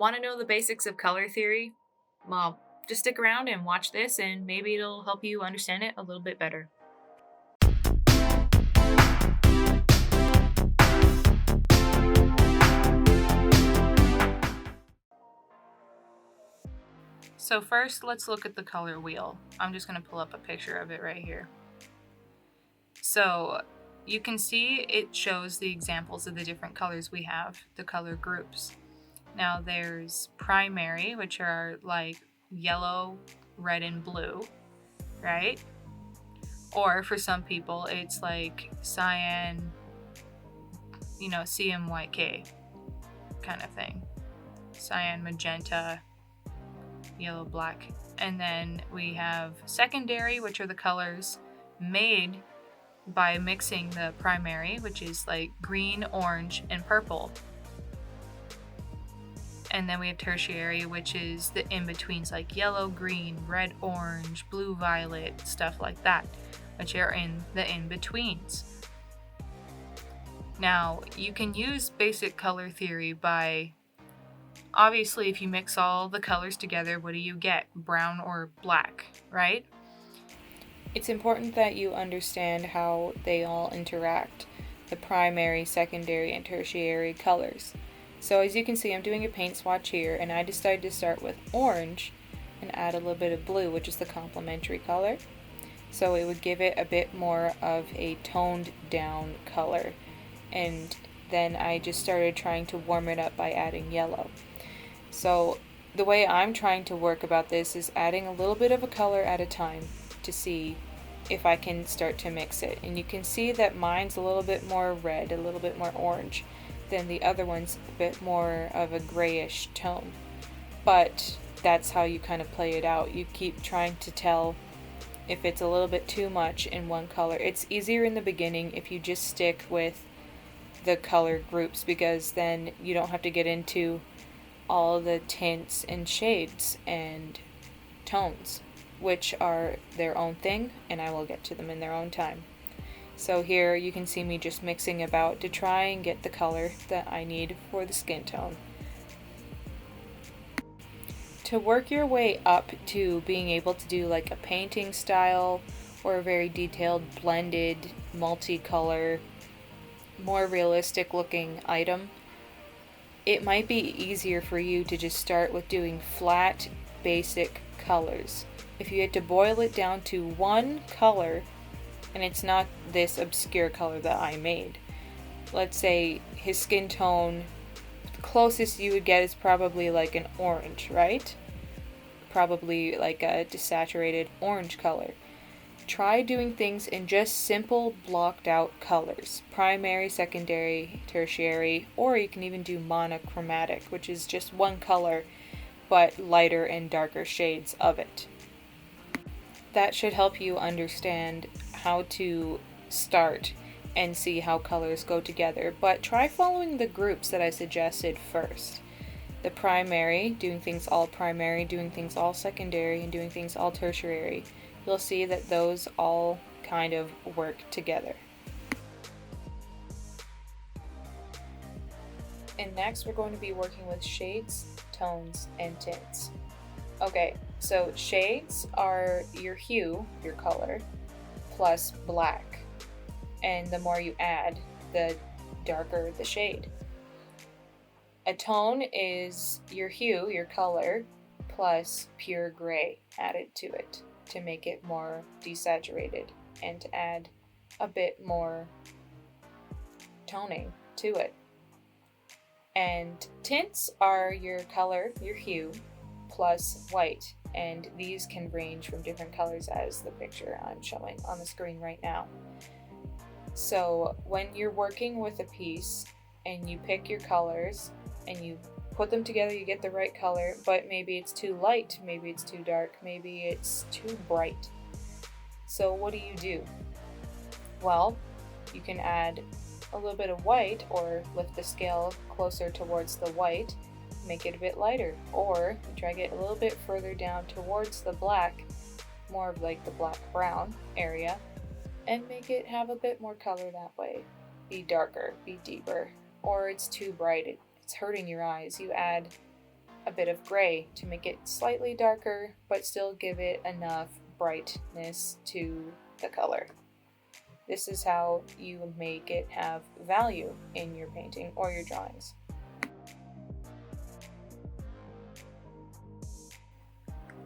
Want to know the basics of color theory? Well, just stick around and watch this, and maybe it'll help you understand it a little bit better. So first, let's look at the color wheel. I'm just going to pull up a picture of it right here. So you can see it shows the examples of the different colors we have, the color groups. Now there's primary, which are like yellow, red, and blue, right? Or for some people, it's like cyan, CMYK kind of thing. Cyan, magenta, yellow, black. And then we have secondary, which are the colors made by mixing the primary, which is like green, orange, and purple. And then we have tertiary, which is the in-betweens like yellow, green, red, orange, blue, violet, stuff like that, which are in the in-betweens. Now, you can use basic color theory by, obviously, if you mix all the colors together, what do you get? Brown or black, right? It's important that you understand how they all interact, the primary, secondary, and tertiary colors. So as you can see, I'm doing a paint swatch here, and I decided to start with orange and add a little bit of blue, which is the complementary color. So it would give it a bit more of a toned down color. And then I just started trying to warm it up by adding yellow. So the way I'm trying to work about this is adding a little bit of a color at a time to see if I can start to mix it. And you can see that mine's a little bit more red, a little bit more orange than the other one's a bit more of a grayish tone. But that's how you kind of play it out. You keep trying to tell if it's a little bit too much in one color. It's easier in the beginning if you just stick with the color groups, because then you don't have to get into all the tints and shades and tones, which are their own thing, and I will get to them in their own time. So here you can see me just mixing about to try and get the color that I need for the skin tone. To work your way up to being able to do like a painting style or a very detailed blended multicolor, more realistic looking item, it might be easier for you to just start with doing flat basic colors. If you had to boil it down to one color, and it's not this obscure color that I made, let's say his skin tone, the closest you would get is probably like an orange, right? Probably like a desaturated orange color. Try doing things in just simple blocked out colors, primary, secondary, tertiary, or you can even do monochromatic, which is just one color but lighter and darker shades of it. That should help you understand how to start and see how colors go together, but try following the groups that I suggested first. The primary, doing things all primary, doing things all secondary, and doing things all tertiary. You'll see that those all kind of work together. And next we're going to be working with shades, tones, and tints. Okay, so shades are your hue, your color, plus black. And the more you add, the darker the shade. A tone is your hue, your color, plus pure gray added to it to make it more desaturated and to add a bit more toning to it. And tints are your color, your hue, plus white, and these can range from different colors as the picture I'm showing on the screen right now. So when you're working with a piece and you pick your colors and you put them together, you get the right color, but maybe it's too light, maybe it's too dark, maybe it's too bright. So what do? Well, you can add a little bit of white or lift the scale closer towards the white, make it a bit lighter, or you try to get a little bit further down towards the black, more of like the black brown area, and make it have a bit more color that way. Be darker, be deeper, or it's too bright, it's hurting your eyes. You add a bit of gray to make it slightly darker, but still give it enough brightness to the color. This is how you make it have value in your painting or your drawings.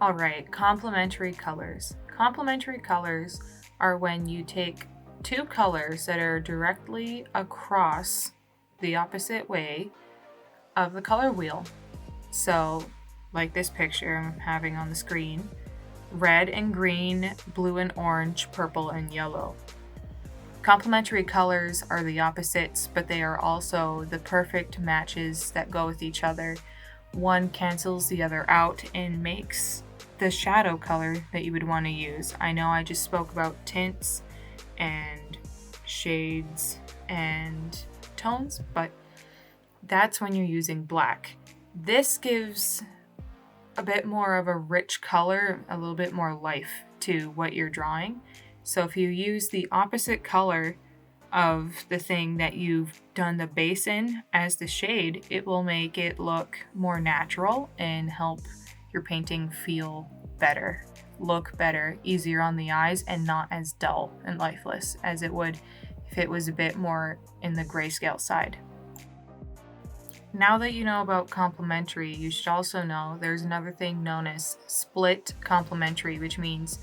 Alright, complementary colors. Complementary colors are when you take two colors that are directly across the opposite way of the color wheel. So, like this picture I'm having on the screen, red and green, blue and orange, purple and yellow. Complementary colors are the opposites, but they are also the perfect matches that go with each other. One cancels the other out and makes the shadow color that you would want to use. I know I just spoke about tints and shades and tones, but that's when you're using black. This gives a bit more of a rich color, a little bit more life to what you're drawing. So if you use the opposite color of the thing that you've done the base in as the shade, it will make it look more natural and help your painting feel better, look better, easier on the eyes, and not as dull and lifeless as it would if it was a bit more in the grayscale side. Now that you know about complementary, you should also know there's another thing known as split complementary, which means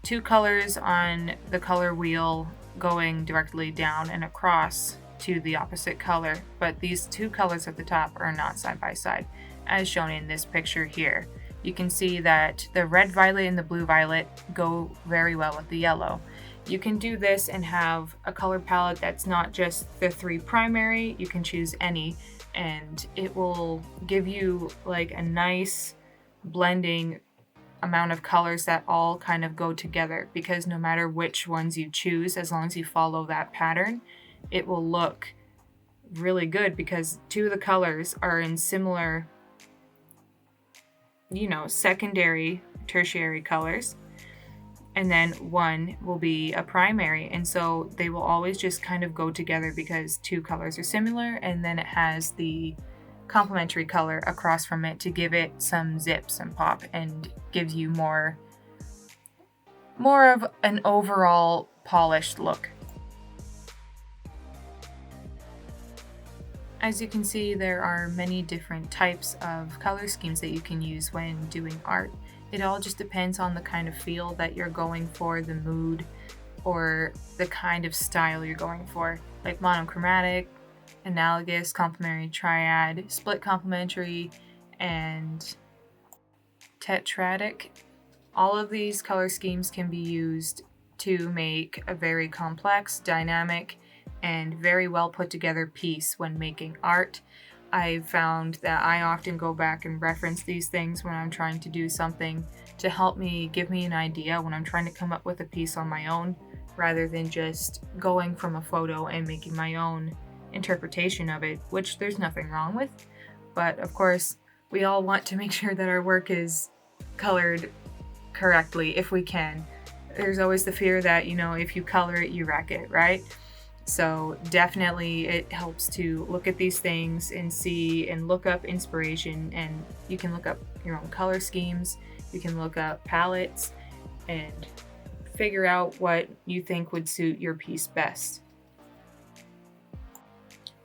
two colors on the color wheel going directly down and across to the opposite color, but these two colors at the top are not side by side, as shown in this picture here. You can see that the red violet and the blue violet go very well with the yellow. You can do this and have a color palette that's not just the three primary, you can choose any, and it will give you like a nice blending amount of colors that all kind of go together, because no matter which ones you choose, as long as you follow that pattern, it will look really good because two of the colors are in similar, secondary, tertiary colors, and then one will be a primary, and so they will always just kind of go together because two colors are similar, and then it has the complementary color across from it to give it some zip, some pop, and gives you more of an overall polished look. As you can see, there are many different types of color schemes that you can use when doing art. It all just depends on the kind of feel that you're going for, the mood, or the kind of style you're going for. Like monochromatic, analogous, complementary, triad, split complementary, and tetradic. All of these color schemes can be used to make a very complex, dynamic, and very well put together piece when making art. I've found that I often go back and reference these things when I'm trying to do something to help me, give me an idea when I'm trying to come up with a piece on my own, rather than just going from a photo and making my own interpretation of it, which there's nothing wrong with. But of course, we all want to make sure that our work is colored correctly if we can. There's always the fear that, if you color it, you wreck it, right? So definitely it helps to look at these things and see and look up inspiration, and you can look up your own color schemes, you can look up palettes and figure out what you think would suit your piece best.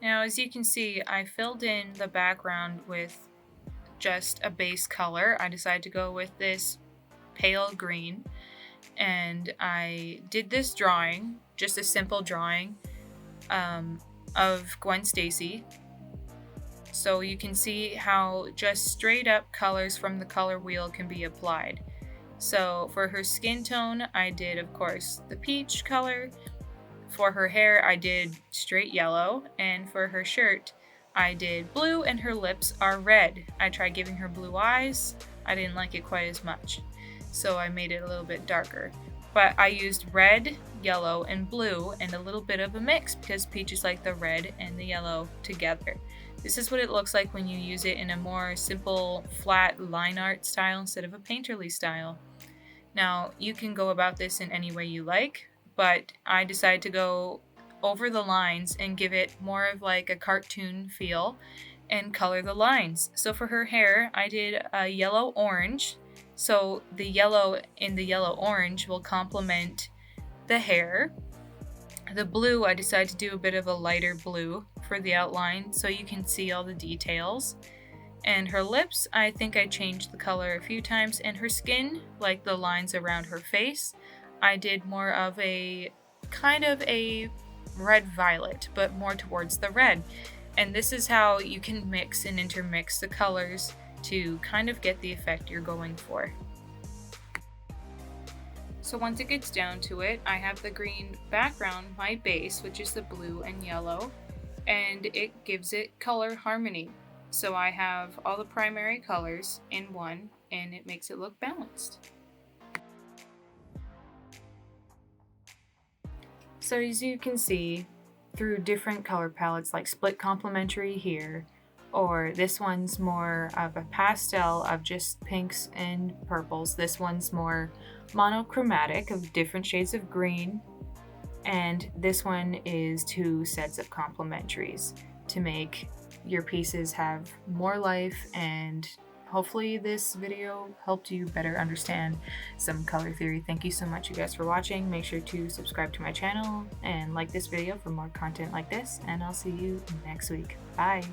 Now, as you can see, I filled in the background with just a base color. I decided to go with this pale green, and I did this drawing, just a simple drawing of Gwen Stacy. So you can see how just straight up colors from the color wheel can be applied. So for her skin tone, I did, of course, the peach color. For her hair, I did straight yellow, and for her shirt, I did blue, and her lips are red. I tried giving her blue eyes. I didn't like it quite as much, so I made it a little bit darker. But I used red, yellow, and blue, and a little bit of a mix because peach is like the red and the yellow together. This is what it looks like when you use it in a more simple, flat line art style instead of a painterly style. Now, you can go about this in any way you like, but I decided to go over the lines and give it more of like a cartoon feel and color the lines. So for her hair, I did a yellow orange. So the yellow in the yellow orange will complement the hair. The blue, I decided to do a bit of a lighter blue for the outline so you can see all the details. And her lips, I think I changed the color a few times. And her skin, like the lines around her face, I did more of a kind of a red violet, but more towards the red. And this is how you can mix and intermix the colors to kind of get the effect you're going for. So once it gets down to it, I have the green background, my base, which is the blue and yellow, and it gives it color harmony. So I have all the primary colors in one, and it makes it look balanced. So as you can see, through different color palettes like Split Complementary here, or this one's more of a pastel of just pinks and purples. This one's more monochromatic of different shades of green. And this one is 2 sets of complementaries to make your pieces have more life, and hopefully this video helped you better understand some color theory. Thank you so much, you guys, for watching. Make sure to subscribe to my channel and like this video for more content like this, and I'll see you next week. Bye!